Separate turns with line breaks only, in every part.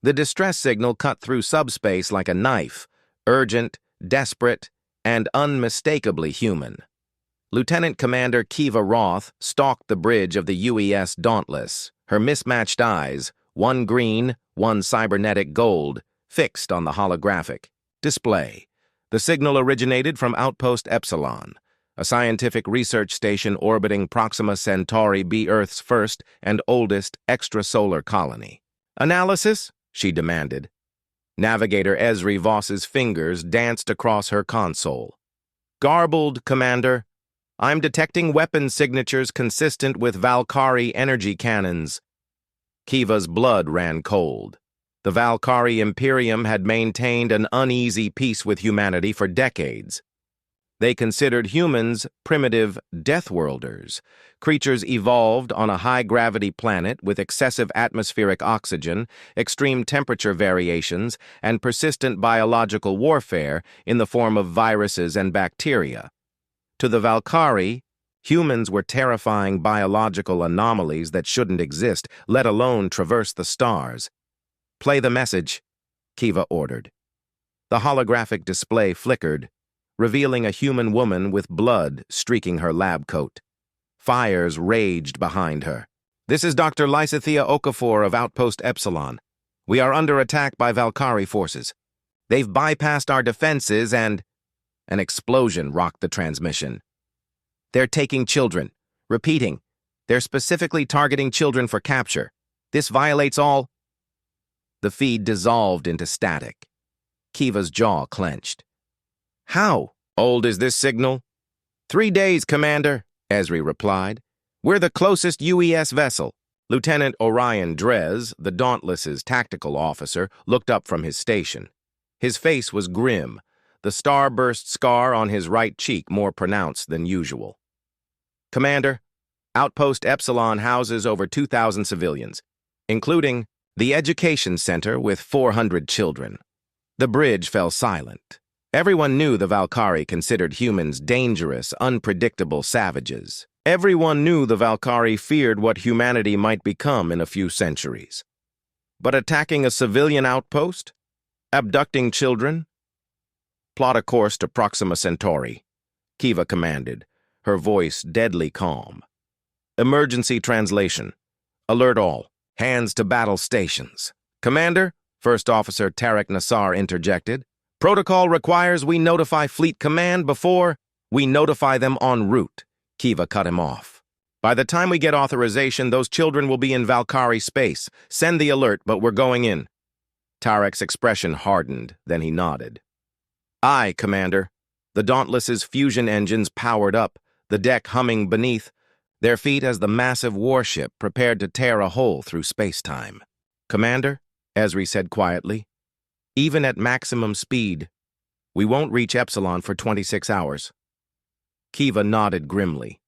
The distress signal cut through subspace like a knife, urgent, desperate, and unmistakably human. Lieutenant Commander Kiva Roth stalked the bridge of the UES Dauntless, her mismatched eyes, one green, one cybernetic gold, fixed on the holographic display. The signal originated from Outpost Epsilon, a scientific research station orbiting Proxima Centauri B, Earth's first and oldest extrasolar colony. "Analysis?" she demanded. Navigator Esri Voss's fingers danced across her console. "Garbled, Commander. I'm detecting weapon signatures consistent with Valkyrie energy cannons." Kiva's blood ran cold. The Valkyrie Imperium had maintained an uneasy peace with humanity for decades. They considered humans primitive Deathworlders, creatures evolved on a high-gravity planet with excessive atmospheric oxygen, extreme temperature variations, and persistent biological warfare in the form of viruses and bacteria. To the Valkyrie, humans were terrifying biological anomalies that shouldn't exist, let alone traverse the stars. "Play the message," Kiva ordered. The holographic display flickered, revealing a human woman with blood streaking her lab coat. Fires raged behind her. "This is Dr. Lysithea Okafor of Outpost Epsilon. We are under attack by Valkyrie forces. They've bypassed our defenses and—" An explosion rocked the transmission. "They're taking children. Repeating, they're specifically targeting children for capture. This violates all—" The feed dissolved into static. Kiva's jaw clenched. "How old is this signal?" 3 days, Commander," Esri replied. "We're the closest UES vessel." Lieutenant Orion Drez, the Dauntless's tactical officer, looked up from his station. His face was grim, the starburst scar on his right cheek more pronounced than usual. "Commander, Outpost Epsilon houses over 2,000 civilians, including the Education Center with 400 children." The bridge fell silent. Everyone knew the Valkyrie considered humans dangerous, unpredictable savages. Everyone knew the Valkyrie feared what humanity might become in a few centuries. But attacking a civilian outpost? Abducting children? "Plot a course to Proxima Centauri," Kiva commanded, her voice deadly calm. "Emergency translation. Alert all. Hands to battle stations." "Commander," First Officer Tarek Nassar interjected, "protocol requires we notify Fleet Command before we notify them en route." Kiva cut him off. "By the time we get authorization, those children will be in Valkyrie space. Send the alert, but we're going in." Tarek's expression hardened, then he nodded. "Aye, Commander." The Dauntless's fusion engines powered up, the deck humming beneath, their feet as the massive warship prepared to tear a hole through space-time. "Commander," Esri said quietly, "even at maximum speed, we won't reach Epsilon for 26 hours. Kiva nodded grimly.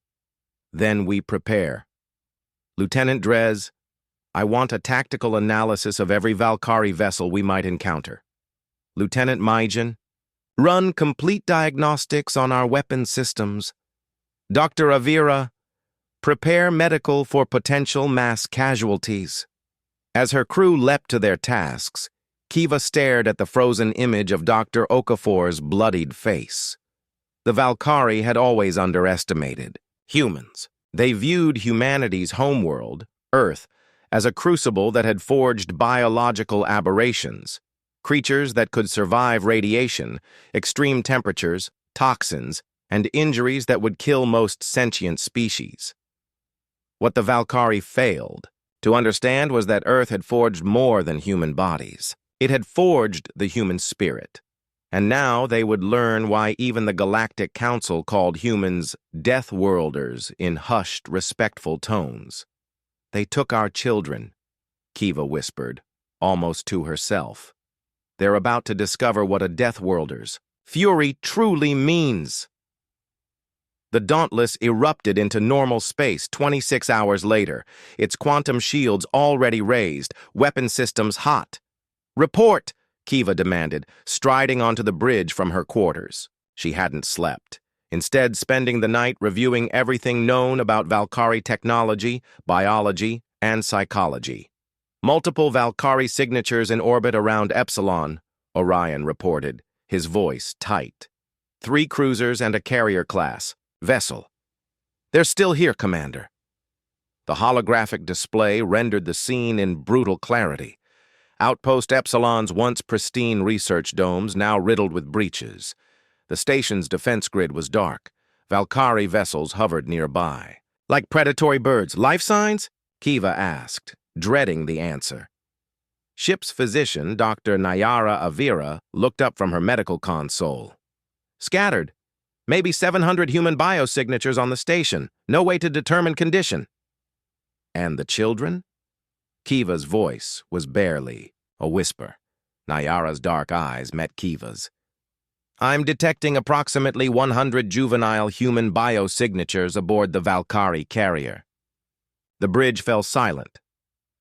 "Then we prepare. Lieutenant Drez, I want a tactical analysis of every Valkyrie vessel we might encounter. Lieutenant Myjan, run complete diagnostics on our weapon systems. Dr. Avira, prepare medical for potential mass casualties." As her crew leapt to their tasks, Kiva stared at the frozen image of Dr. Okafor's bloodied face. The Valkyrie had always underestimated humans. They viewed humanity's homeworld, Earth, as a crucible that had forged biological aberrations, creatures that could survive radiation, extreme temperatures, toxins, and injuries that would kill most sentient species. What the Valkyrie failed to understand was that Earth had forged more than human bodies. It had forged the human spirit. And now they would learn why even the Galactic Council called humans Deathworlders in hushed, respectful tones. "They took our children," Kiva whispered, almost to herself. "They're about to discover what a Deathworlder's fury truly means." The Dauntless erupted into normal space 26 hours later, its quantum shields already raised, weapon systems hot. "Report!" Kiva demanded, striding onto the bridge from her quarters. She hadn't slept, instead spending the night reviewing everything known about Valkyrie technology, biology, and psychology. Multiple Valkyrie signatures in orbit around Epsilon, Orion reported, his voice tight. 3 cruisers and a carrier class vessel. They're still here, Commander. The holographic display rendered the scene in brutal clarity. Outpost Epsilon's once pristine research domes now riddled with breaches. The station's defense grid was dark. Valkyrie vessels hovered nearby. Like predatory birds, life signs? Kiva asked, dreading the answer. Ship's physician, Dr. Nayara Avira, looked up from her medical console. Scattered. Maybe 700 human biosignatures on the station. No way to determine condition. And the children? Kiva's voice was barely a whisper. Nayara's dark eyes met Kiva's. I'm detecting approximately 100 juvenile human biosignatures aboard the Valkyrie carrier. The bridge fell silent.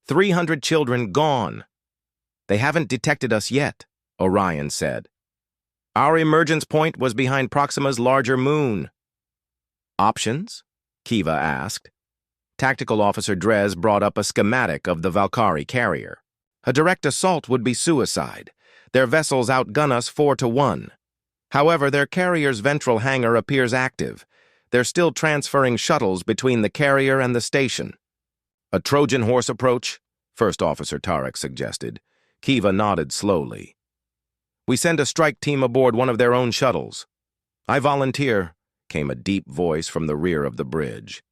300 children gone. They haven't detected us yet, Orion said. Our emergence point was behind Proxima's larger moon. Options? Kiva asked. Tactical Officer Drez brought up a schematic of the Valkyrie carrier. A direct assault would be suicide. Their vessels outgun us 4-1. However, their carrier's ventral hangar appears active. They're still transferring shuttles between the carrier and the station. A Trojan horse approach? First Officer Tarek suggested. Kiva nodded slowly. We send a strike team aboard one of their own shuttles. I volunteer, came a deep voice from the rear of the bridge.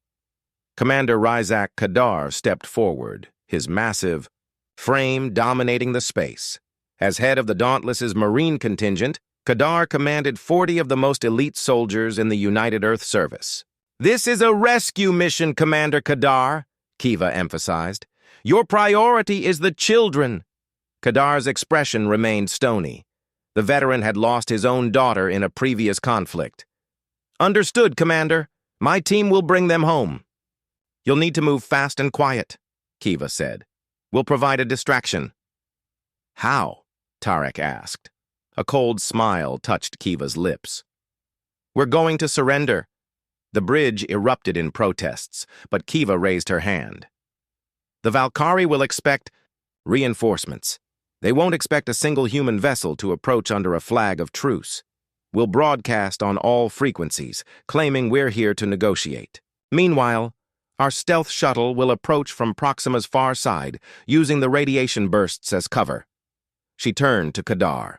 Commander Rizak Kadar stepped forward, his massive frame dominating the space. As head of the Dauntless's Marine contingent, Kadar commanded 40 of the most elite soldiers in the United Earth Service. This is a rescue mission, Commander Kadar, Kiva emphasized. Your priority is the children. Kadar's expression remained stony. The veteran had lost his own daughter in a previous conflict. Understood, Commander. My team will bring them home. You'll need to move fast and quiet, Kiva said. We'll provide a distraction. How? Tarek asked. A cold smile touched Kiva's lips. We're going to surrender. The bridge erupted in protests, but Kiva raised her hand. The Valkyrie will expect reinforcements. They won't expect a single human vessel to approach under a flag of truce. We'll broadcast on all frequencies, claiming we're here to negotiate. Meanwhile, our stealth shuttle will approach from Proxima's far side, using the radiation bursts as cover. She turned to Kadar.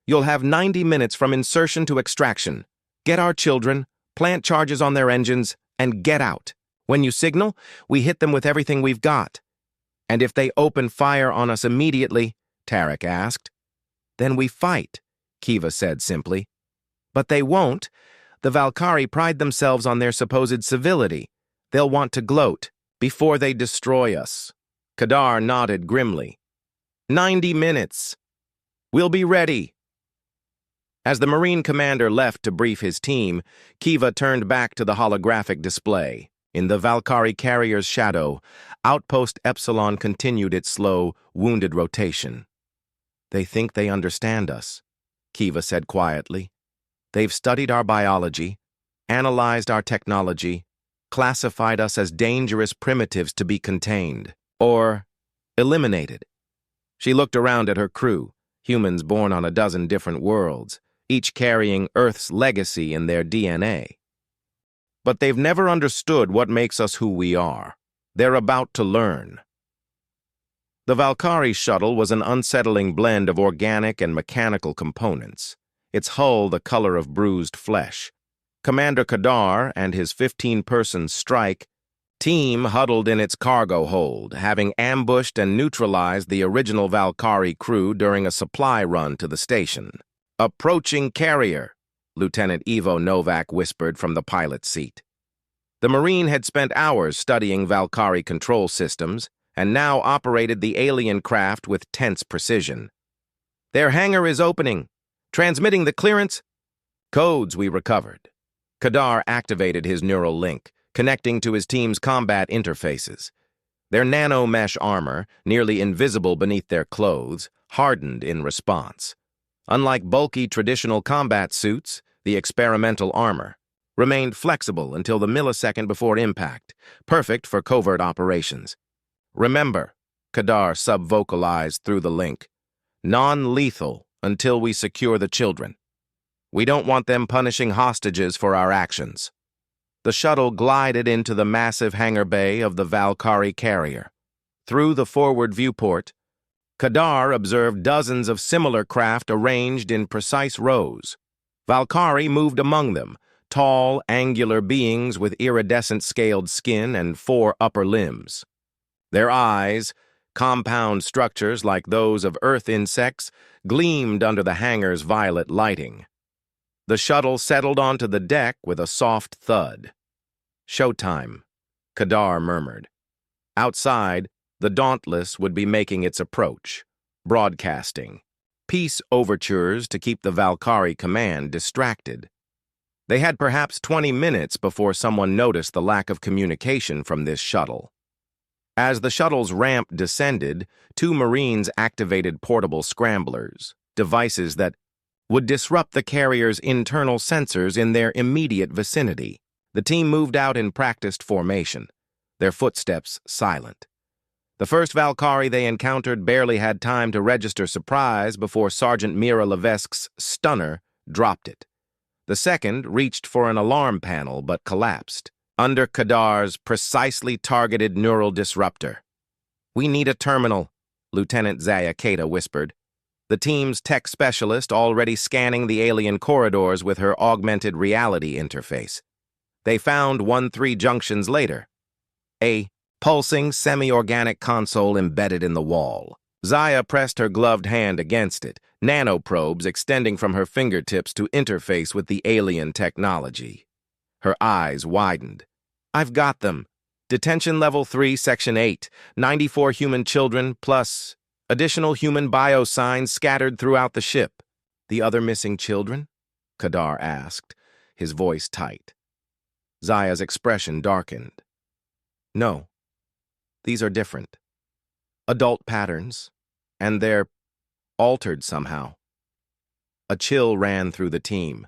You'll have 90 minutes from insertion to extraction. Get our children, plant charges on their engines, and get out. When you signal, we hit them with everything we've got. And if they open fire on us immediately, Tarek asked. Then we fight, Kiva said simply. But they won't. The Valkyrie pride themselves on their supposed civility. They'll want to gloat before they destroy us. Kadar nodded grimly. 90 minutes. We'll be ready. As the Marine commander left to brief his team, Kiva turned back to the holographic display. In the Valkyrie carrier's shadow, Outpost Epsilon continued its slow, wounded rotation. They think they understand us, Kiva said quietly. They've studied our biology, analyzed our technology, classified us as dangerous primitives to be contained, or eliminated. She looked around at her crew, humans born on a dozen different worlds, each carrying Earth's legacy in their DNA. But they've never understood what makes us who we are. They're about to learn. The Valkyrie shuttle was an unsettling blend of organic and mechanical components, its hull the color of bruised flesh. Commander Kadar and his 15-person strike team huddled in its cargo hold, having ambushed and neutralized the original Valkyrie crew during a supply run to the station. Approaching carrier, Lieutenant Ivo Novak whispered from the pilot's seat. The Marine had spent hours studying Valkyrie control systems and now operated the alien craft with tense precision. Their hangar is opening. Transmitting the clearance. Codes we recovered. Kadar activated his neural link, connecting to his team's combat interfaces. Their nano-mesh armor, nearly invisible beneath their clothes, hardened in response. Unlike bulky traditional combat suits, the experimental armor remained flexible until the millisecond before impact, perfect for covert operations. Remember, Kadar sub-vocalized through the link. Non-lethal until we secure the children. We don't want them punishing hostages for our actions. The shuttle glided into the massive hangar bay of the Valkyrie carrier. Through the forward viewport, Kadar observed dozens of similar craft arranged in precise rows. Valkyrie moved among them, tall, angular beings with iridescent scaled skin and 4 upper limbs. Their eyes, compound structures like those of earth insects, gleamed under the hangar's violet lighting. The shuttle settled onto the deck with a soft thud. "Showtime," Kadar murmured. Outside, the Dauntless would be making its approach, broadcasting peace overtures to keep the Valkyrie command distracted. They had perhaps 20 minutes before someone noticed the lack of communication from this shuttle. As the shuttle's ramp descended, 2 Marines activated portable scramblers, devices that would disrupt the carrier's internal sensors in their immediate vicinity. The team moved out in practiced formation, their footsteps silent. The first Valkyrie they encountered barely had time to register surprise before Sergeant Mira Levesque's stunner dropped it. The second reached for an alarm panel but collapsed under Kadar's precisely targeted neural disruptor. "We need a terminal," Lieutenant Zaya Kata whispered, the team's tech specialist already scanning the alien corridors with her augmented reality interface. They found 1-3 junctions later. A pulsing, semi-organic console embedded in the wall. Zaya pressed her gloved hand against it, nanoprobes extending from her fingertips to interface with the alien technology. Her eyes widened. "I've got them. Detention Level 3, Section 8, 94 human children, plus additional human biosigns scattered throughout the ship." "The other missing children?" Kadar asked, his voice tight. Zaya's expression darkened. "No. These are different. Adult patterns, and they're altered somehow." A chill ran through the team.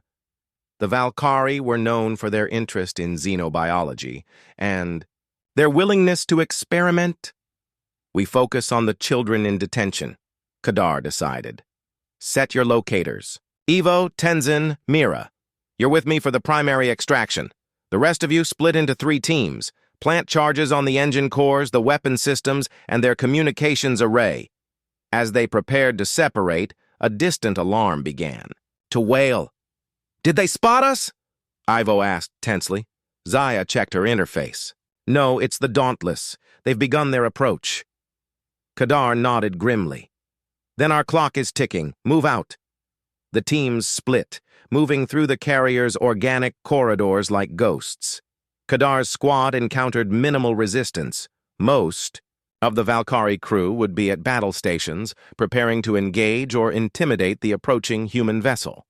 The Valkyrie were known for their interest in xenobiology and their willingness to experiment. "We focus on the children in detention," Kadar decided. "Set your locators. Evo, Tenzin, Mira. You're with me for the primary extraction. The rest of you split into 3 teams. Plant charges on the engine cores, the weapon systems, and their communications array." As they prepared to separate, a distant alarm began to wail. "Did they spot us?" Ivo asked tensely. Zaya checked her interface. "No, it's the Dauntless. They've begun their approach." Kadar nodded grimly. "Then our clock is ticking. Move out." The teams split, moving through the carrier's organic corridors like ghosts. Kadar's squad encountered minimal resistance. Most of the Valkyrie crew would be at battle stations, preparing to engage or intimidate the approaching human vessel.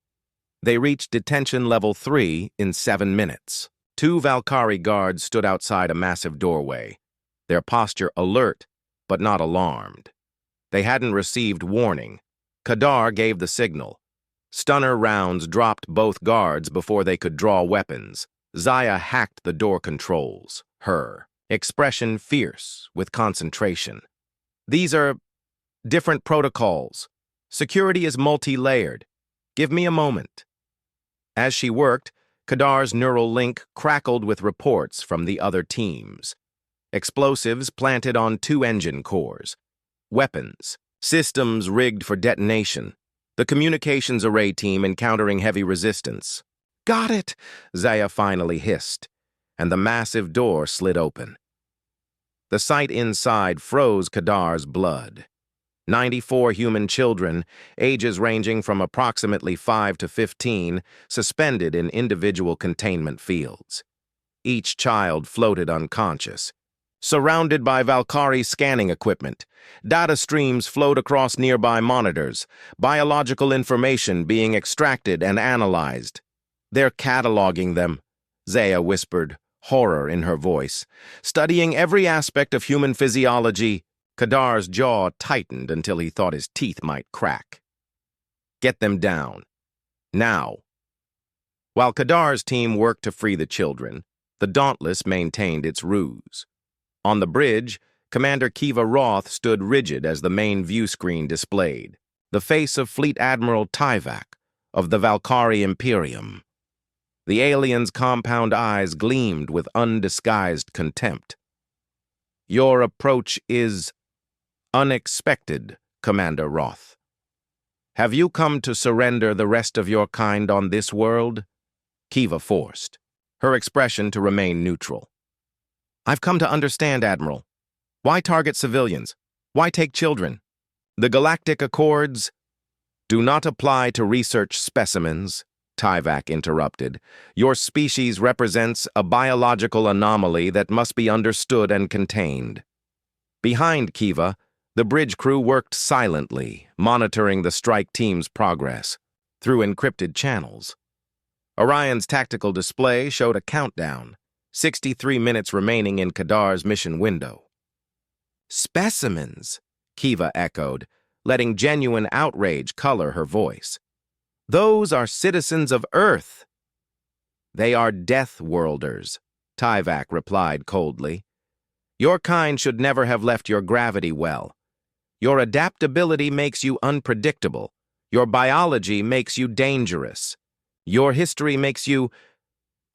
They reached Detention Level 3 in 7 minutes. 2 Valkyrie guards stood outside a massive doorway, their posture alert but not alarmed. They hadn't received warning. Kadar gave the signal. Stunner rounds dropped both guards before they could draw weapons. Zaya hacked the door controls, her expression fierce with concentration. "These are different protocols. Security is multi-layered. Give me a moment." As she worked, Kadar's neural link crackled with reports from the other teams. Explosives planted on 2 engine cores. Weapons. Systems rigged for detonation. The communications array team encountering heavy resistance. "Got it," Zaya finally hissed, and the massive door slid open. The sight inside froze Kadar's blood. 94 human children, ages ranging from approximately 5 to 15, suspended in individual containment fields. Each child floated unconscious. Surrounded by Valkyrie scanning equipment, data streams flowed across nearby monitors, biological information being extracted and analyzed. "They're cataloging them," Zaya whispered, horror in her voice. "Studying every aspect of human physiology." Kadar's jaw tightened until he thought his teeth might crack. "Get them down. Now." While Kadar's team worked to free the children, the Dauntless maintained its ruse. On the bridge, Commander Kiva Roth stood rigid as the main view screen displayed, the face of Fleet Admiral Tyvak of the Valkyrie Imperium. The alien's compound eyes gleamed with undisguised contempt. "Your approach is unexpected, Commander Roth. Have you come to surrender the rest of your kind on this world?" Kiva forced, her expression to remain neutral. "I've come to understand, Admiral. Why target civilians? Why take children? The Galactic Accords do not apply to research specimens," Tyvak interrupted. "Your species represents a biological anomaly that must be understood and contained." Behind Kiva, the bridge crew worked silently, monitoring the strike team's progress through encrypted channels. Orion's tactical display showed a countdown, 63 minutes remaining in Kadar's mission window. "Specimens," Kiva echoed, letting genuine outrage color her voice. "Those are citizens of Earth." "They are Deathworlders," Tyvak replied coldly. "Your kind should never have left your gravity well. Your adaptability makes you unpredictable. Your biology makes you dangerous. Your history makes you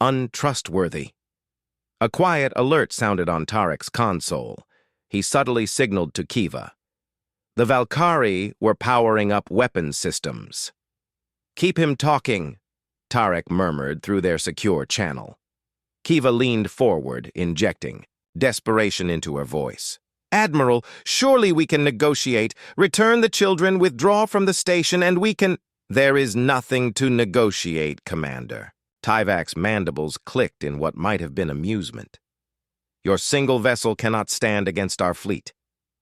untrustworthy." A quiet alert sounded on Tarek's console. He subtly signaled to Kiva. The Valkyrie were powering up weapon systems. "Keep him talking," Tarek murmured through their secure channel. Kiva leaned forward, injecting desperation into her voice. "Admiral, surely we can negotiate. Return the children, withdraw from the station, and we can—" "There is nothing to negotiate, Commander." Tyvak's mandibles clicked in what might have been amusement. "Your single vessel cannot stand against our fleet.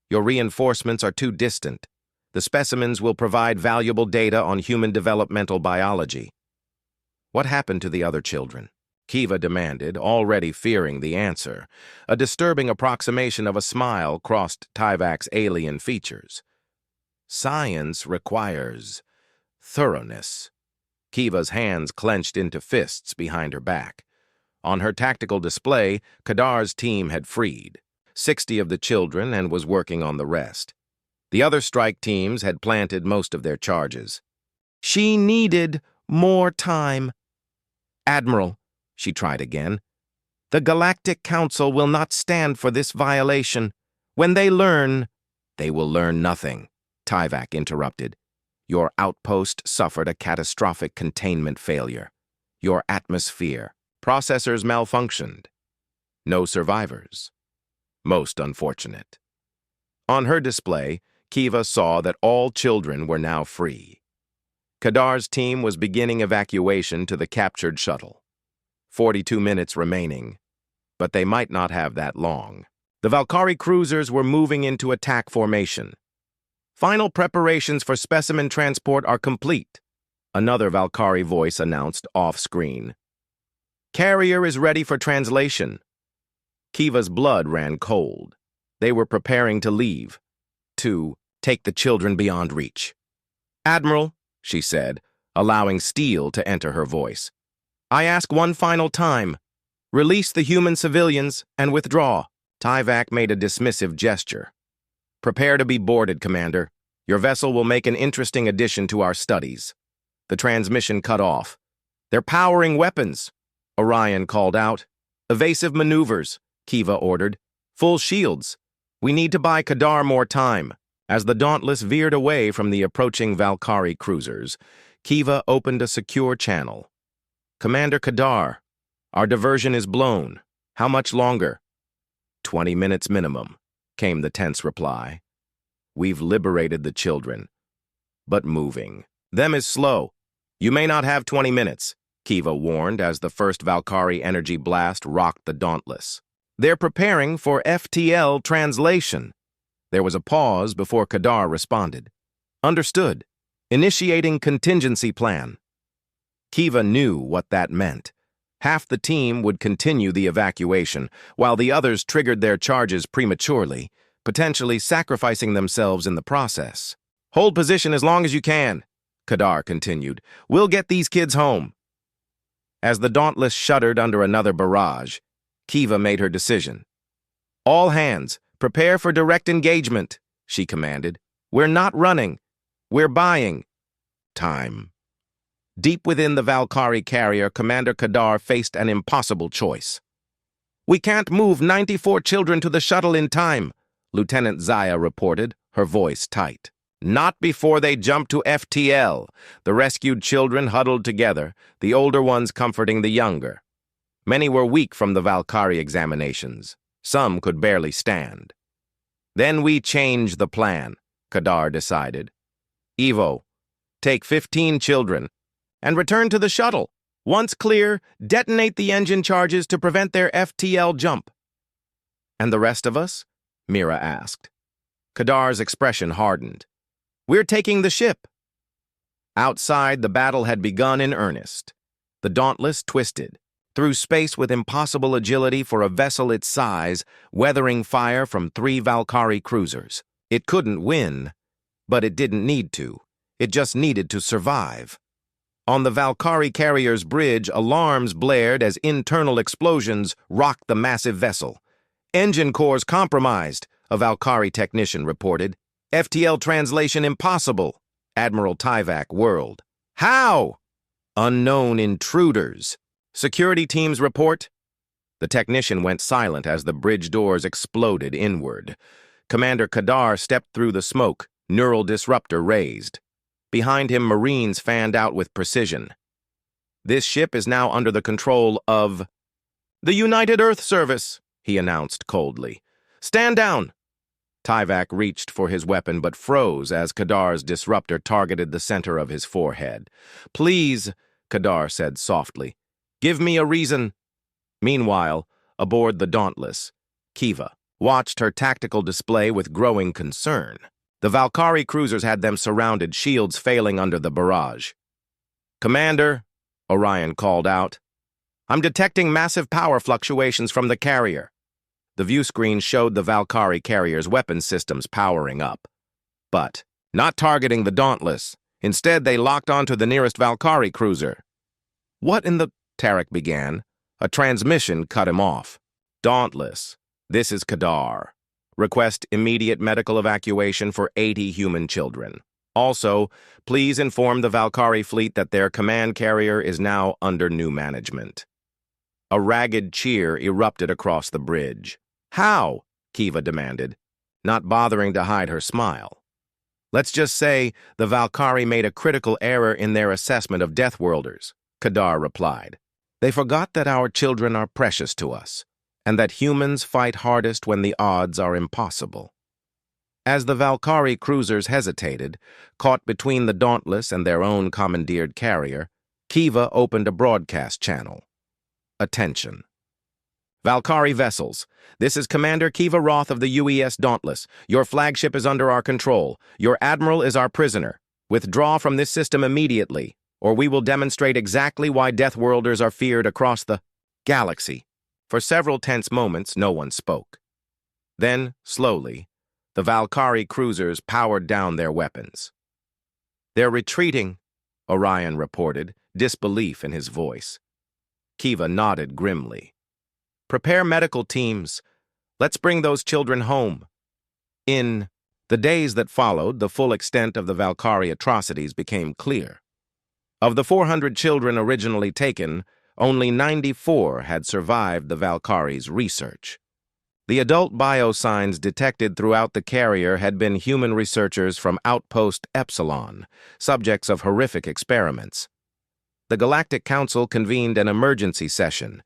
Your reinforcements are too distant. The specimens will provide valuable data on human developmental biology." "What happened to the other children?" Kiva demanded, already fearing the answer. A disturbing approximation of a smile crossed Tyvak's alien features. "Science requires thoroughness." Kiva's hands clenched into fists behind her back. On her tactical display, Kadar's team had freed 60 of the children and was working on the rest. The other strike teams had planted most of their charges. "She needed more time." "Admiral," she tried again, "the Galactic Council will not stand for this violation. When they learn—" "They will learn nothing," Tyvak interrupted. "Your outpost suffered a catastrophic containment failure. Your atmosphere, processors malfunctioned. No survivors. Most unfortunate." On her display, Kiva saw that all children were now free. Kadar's team was beginning evacuation to the captured shuttle. 42 minutes remaining, but they might not have that long. The Valkyrie cruisers were moving into attack formation. "Final preparations for specimen transport are complete," another Valkyrie voice announced off-screen. "Carrier is ready for translation." Kiva's blood ran cold. They were preparing to leave, to take the children beyond reach. "Admiral," she said, allowing steel to enter her voice, "I ask one final time. Release the human civilians and withdraw." Tyvak made a dismissive gesture. "Prepare to be boarded, Commander. Your vessel will make an interesting addition to our studies." The transmission cut off. "They're powering weapons," Orion called out. "Evasive maneuvers," Kiva ordered. "Full shields. We need to buy Kadar more time." As the Dauntless veered away from the approaching Valkyrie cruisers, Kiva opened a secure channel. "Commander Kadar, our diversion is blown. How much longer?" 20 minutes minimum, came the tense reply. "We've liberated the children, but moving them is slow. You may not have 20 minutes, Kiva warned as the first Valkyrie energy blast rocked the Dauntless. "They're preparing for FTL translation." There was a pause before Kadar responded. "Understood. Initiating contingency plan." Kiva knew what that meant. Half the team would continue the evacuation, while the others triggered their charges prematurely, potentially sacrificing themselves in the process. "Hold position as long as you can," Kadar continued. "We'll get these kids home." As the Dauntless shuddered under another barrage, Kiva made her decision. "All hands, Prepare for direct engagement, she commanded. We're not running. We're buying time. Deep within the Valkyrie carrier, Commander Kadar faced an impossible choice. We can't move 94 children to the shuttle in time, Lieutenant Zaya reported, her voice tight. Not before they jump to FTL. The rescued children huddled together, the older ones comforting the younger. Many were weak from the Valkyrie examinations. Some could barely stand. Then we change the plan, Kadar decided. Evo, take 15 children and return to the shuttle. Once clear, detonate the engine charges to prevent their FTL jump. And the rest of us? Mira asked. Kadar's expression hardened. We're taking the ship. Outside, the battle had begun in earnest. The Dauntless twisted, through space with impossible agility for a vessel its size, weathering fire from 3 Valkyrie cruisers. It couldn't win, but it didn't need to. It just needed to survive. On the Valkyrie carrier's bridge, alarms blared as internal explosions rocked the massive vessel. Engine cores compromised, a Valkyrie technician reported. FTL translation impossible, Admiral Tyvak whirled. How? Unknown intruders. Security teams report. The technician went silent as the bridge doors exploded inward. Commander Kadar stepped through the smoke, neural disruptor raised. Behind him, Marines fanned out with precision. This ship is now under the control of the United Earth Service, he announced coldly. Stand down! Tyvak reached for his weapon but froze as Kadar's disruptor targeted the center of his forehead. Please, Kadar said softly, give me a reason. Meanwhile, aboard the Dauntless, Kiva watched her tactical display with growing concern. The Valkyrie cruisers had them surrounded, shields failing under the barrage. Commander, Orion called out, I'm detecting massive power fluctuations from the carrier. The view screen showed the Valkyrie carrier's weapon systems powering up. But not targeting the Dauntless. Instead, they locked onto the nearest Valkyrie cruiser. What in the... Tarek began. A transmission cut him off. Dauntless, this is Kadar. Request immediate medical evacuation for 80 human children. Also, please inform the Valkyrie fleet that their command carrier is now under new management. A ragged cheer erupted across the bridge. How? Kiva demanded, not bothering to hide her smile. Let's just say the Valkyrie made a critical error in their assessment of Deathworlders, Kadar replied. They forgot that our children are precious to us, and that humans fight hardest when the odds are impossible. As the Valkyrie cruisers hesitated, caught between the Dauntless and their own commandeered carrier, Kiva opened a broadcast channel. Attention. Valkyrie vessels, this is Commander Kiva Roth of the UES Dauntless. Your flagship is under our control. Your admiral is our prisoner. Withdraw from this system immediately, or we will demonstrate exactly why Deathworlders are feared across the galaxy. For several tense moments, no one spoke. Then, slowly, the Valkyrie cruisers powered down their weapons. They're retreating, Orion reported, disbelief in his voice. Kiva nodded grimly. Prepare medical teams. Let's bring those children home. In the days that followed, the full extent of the Valkyrie atrocities became clear. Of the 400 children originally taken, only 94 had survived the Valkyrie's research. The adult biosigns detected throughout the carrier had been human researchers from Outpost Epsilon, subjects of horrific experiments. The Galactic Council convened an emergency session.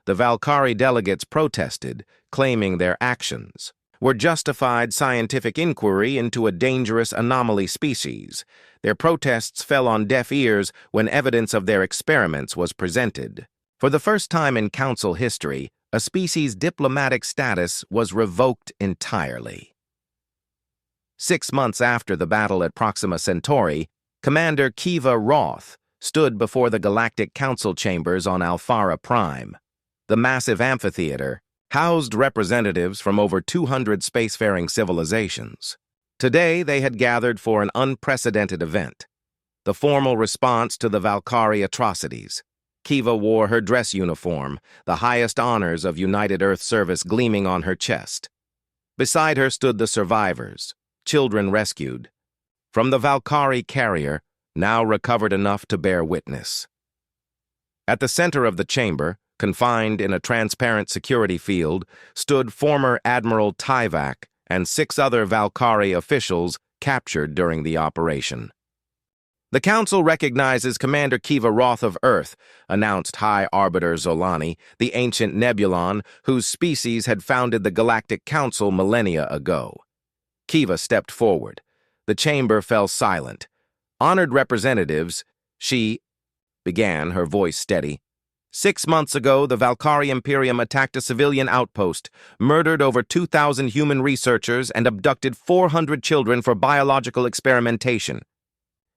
The Valkyrie delegates protested, claiming their actions were justified scientific inquiry into a dangerous anomaly species. Their protests fell on deaf ears when evidence of their experiments was presented. For the first time in Council history, a species' diplomatic status was revoked entirely. 6 months after the battle at Proxima Centauri, Commander Kiva Roth stood before the Galactic Council chambers on Alphara Prime. The massive amphitheater housed representatives from over 200 spacefaring civilizations. Today, they had gathered for an unprecedented event, the formal response to the Valkyrie atrocities. Kiva wore her dress uniform, the highest honors of United Earth Service gleaming on her chest. Beside her stood the survivors, children rescued, from the Valkyrie carrier, now recovered enough to bear witness. At the center of the chamber, confined in a transparent security field, stood former Admiral Tyvak and 6 other Valkyrie officials captured during the operation. "The Council recognizes Commander Kiva Roth of Earth," announced High Arbiter Zolani, the ancient Nebulon whose species had founded the Galactic Council millennia ago. Kiva stepped forward. The chamber fell silent. "Honored representatives," she began, her voice steady. "6 months ago, the Valkyrie Imperium attacked a civilian outpost, murdered over 2,000 human researchers, and abducted 400 children for biological experimentation.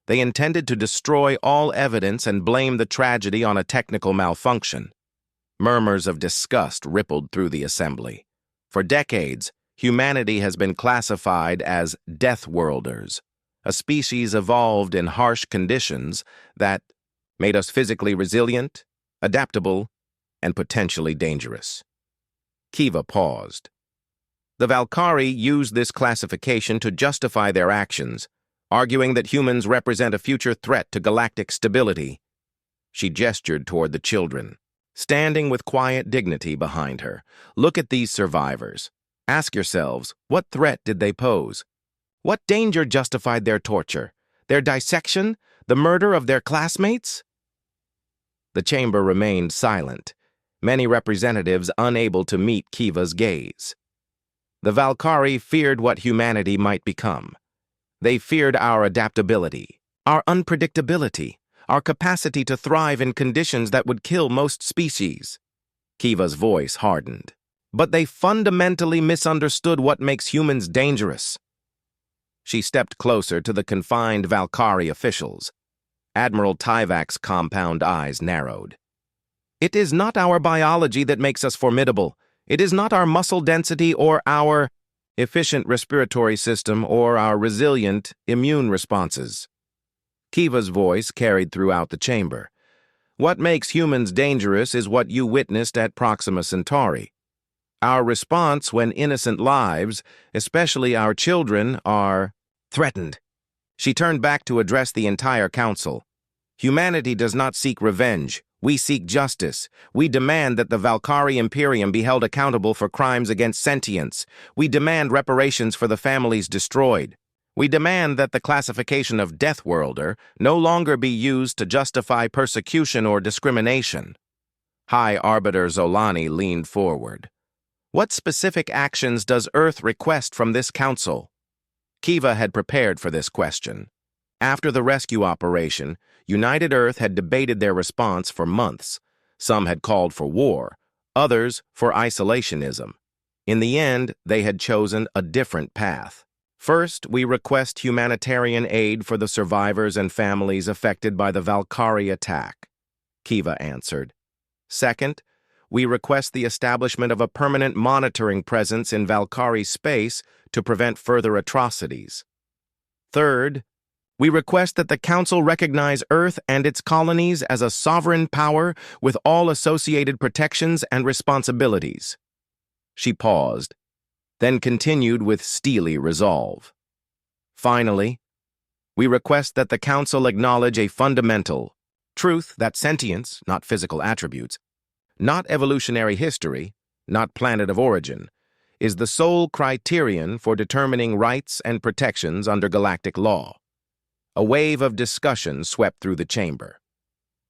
They intended to destroy all evidence and blame the tragedy on a technical malfunction." Murmurs of disgust rippled through the assembly. For decades, humanity has been classified as Deathworlders, a species evolved in harsh conditions that made us physically resilient, adaptable, and potentially dangerous. Kiva paused. The Valkyrie used this classification to justify their actions, arguing that humans represent a future threat to galactic stability. She gestured toward the children, standing with quiet dignity behind her. "Look at these survivors. Ask yourselves, what threat did they pose? What danger justified their torture? Their dissection? The murder of their classmates?" The chamber remained silent, many representatives unable to meet Kiva's gaze. The Valkyrie feared what humanity might become. They feared our adaptability, our unpredictability, our capacity to thrive in conditions that would kill most species. Kiva's voice hardened. "But they fundamentally misunderstood what makes humans dangerous." She stepped closer to the confined Valkyrie officials. Admiral Tyvak's compound eyes narrowed. "It is not our biology that makes us formidable. It is not our muscle density or our efficient respiratory system or our resilient immune responses." Kiva's voice carried throughout the chamber. "What makes humans dangerous is what you witnessed at Proxima Centauri. Our response when innocent lives, especially our children, are threatened." She turned back to address the entire council. "Humanity does not seek revenge. We seek justice. We demand that the Valkyrie Imperium be held accountable for crimes against sentience. We demand reparations for the families destroyed. We demand that the classification of Deathworlder no longer be used to justify persecution or discrimination." High Arbiter Zolani leaned forward. "What specific actions does Earth request from this council?" Kiva had prepared for this question. After the rescue operation, United Earth had debated their response for months. Some had called for war, others for isolationism. In the end, they had chosen a different path. "First, we request humanitarian aid for the survivors and families affected by the Valkyrie attack," Kiva answered. "Second, we request the establishment of a permanent monitoring presence in Valkyrie space to prevent further atrocities. Third, we request that the Council recognize Earth and its colonies as a sovereign power with all associated protections and responsibilities." She paused, then continued with steely resolve. "Finally, we request that the Council acknowledge a fundamental truth that sentience, not physical attributes, not evolutionary history, not planet of origin, is the sole criterion for determining rights and protections under galactic law." A wave of discussion swept through the chamber.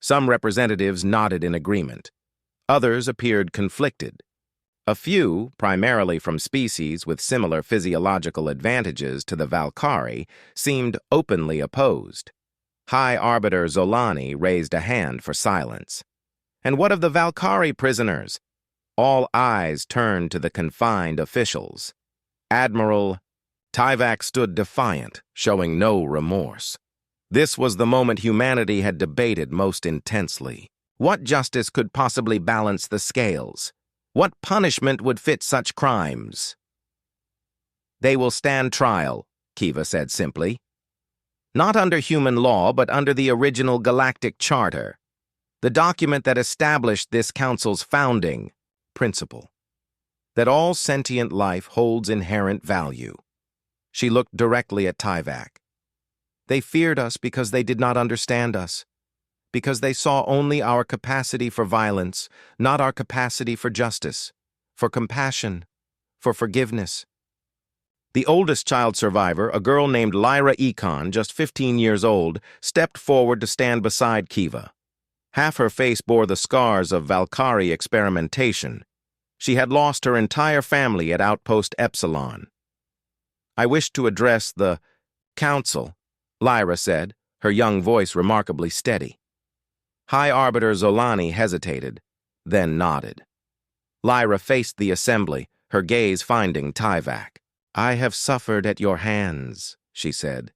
Some representatives nodded in agreement. Others appeared conflicted. A few, primarily from species with similar physiological advantages to the Valkyrie, seemed openly opposed. High Arbiter Zolani raised a hand for silence. "And what of the Valkyrie prisoners?" All eyes turned to the confined officials. Admiral Tyvak stood defiant, showing no remorse. This was the moment humanity had debated most intensely. What justice could possibly balance the scales? What punishment would fit such crimes? "They will stand trial," Kiva said simply. "Not under human law, but under the original Galactic Charter, the document that established this council's founding principle." that all sentient life holds inherent value. She looked directly at Tyvek. They feared us because they did not understand us, because they saw only our capacity for violence, not our capacity for justice, for compassion, for forgiveness. The oldest child survivor, a girl named Lyra Econ, just 15 years old, stepped forward to stand beside Kiva. Half her face bore the scars of Valkyrie experimentation. She had lost her entire family at Outpost Epsilon. "I wish to address the Council," Lyra said, her young voice remarkably steady. High Arbiter Zolani hesitated, then nodded. Lyra faced the assembly, her gaze finding Tyvek. "I have suffered at your hands," she said.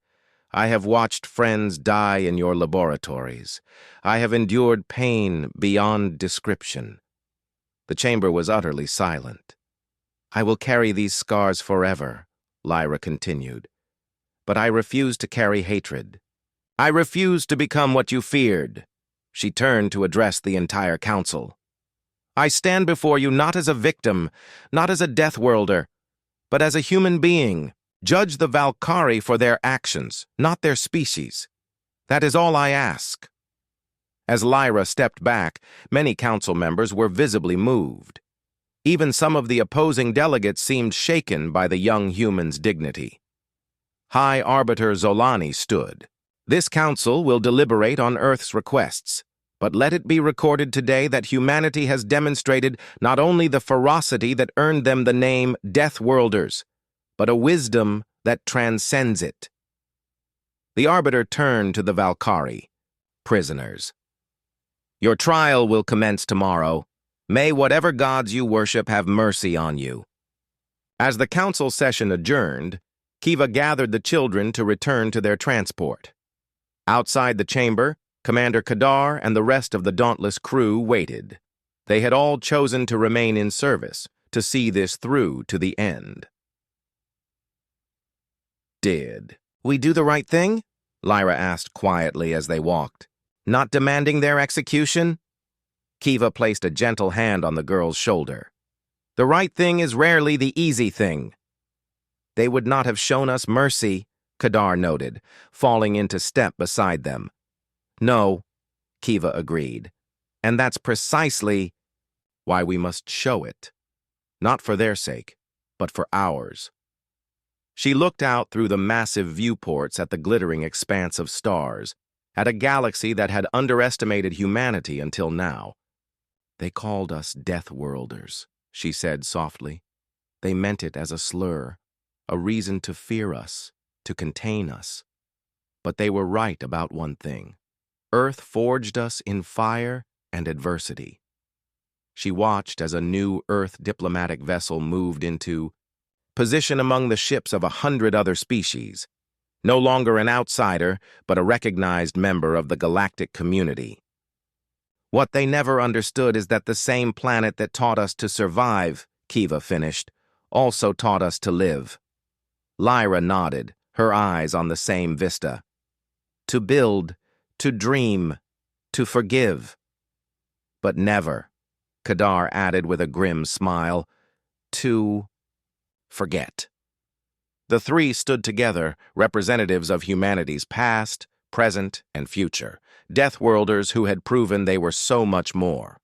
"I have watched friends die in your laboratories. I have endured pain beyond description." The chamber was utterly silent. "I will carry these scars forever," Lyra continued. "But I refuse to carry hatred. I refuse to become what you feared." She turned to address the entire council. "I stand before you not as a victim, not as a Deathworlder, but as a human being. Judge the Valkyrie for their actions, not their species. That is all I ask." As Lyra stepped back, many council members were visibly moved. Even some of the opposing delegates seemed shaken by the young human's dignity. High Arbiter Zolani stood. "This council will deliberate on Earth's requests, but let it be recorded today that humanity has demonstrated not only the ferocity that earned them the name Deathworlders, but a wisdom that transcends it." The Arbiter turned to the Valkyrie. "Prisoners, your trial will commence tomorrow. May whatever gods you worship have mercy on you." As the council session adjourned, Kiva gathered the children to return to their transport. Outside the chamber, Commander Kadar and the rest of the dauntless crew waited. They had all chosen to remain in service, to see this through to the end. "Did we do the right thing?" Lyra asked quietly as they walked. "Not demanding their execution?" Kiva placed a gentle hand on the girl's shoulder. "The right thing is rarely the easy thing." "They would not have shown us mercy," Kadar noted, falling into step beside them. "No," Kiva agreed, "and that's precisely why we must show it. Not for their sake, but for ours." She looked out through the massive viewports at the glittering expanse of stars, at a galaxy that had underestimated humanity until now. "They called us Deathworlders," she said softly. "They meant it as a slur, a reason to fear us, to contain us. But they were right about one thing. Earth forged us in fire and adversity." She watched as a new Earth diplomatic vessel moved into position among the ships of 100 other species, no longer an outsider, but a recognized member of the galactic community. "What they never understood is that the same planet that taught us to survive," Kiva finished, "also taught us to live." Lyra nodded, her eyes on the same vista. "To build, to dream, to forgive. But never," Kadar added with a grim smile, "to forget." The three stood together, representatives of humanity's past, present, and future, Deathworlders who had proven they were so much more.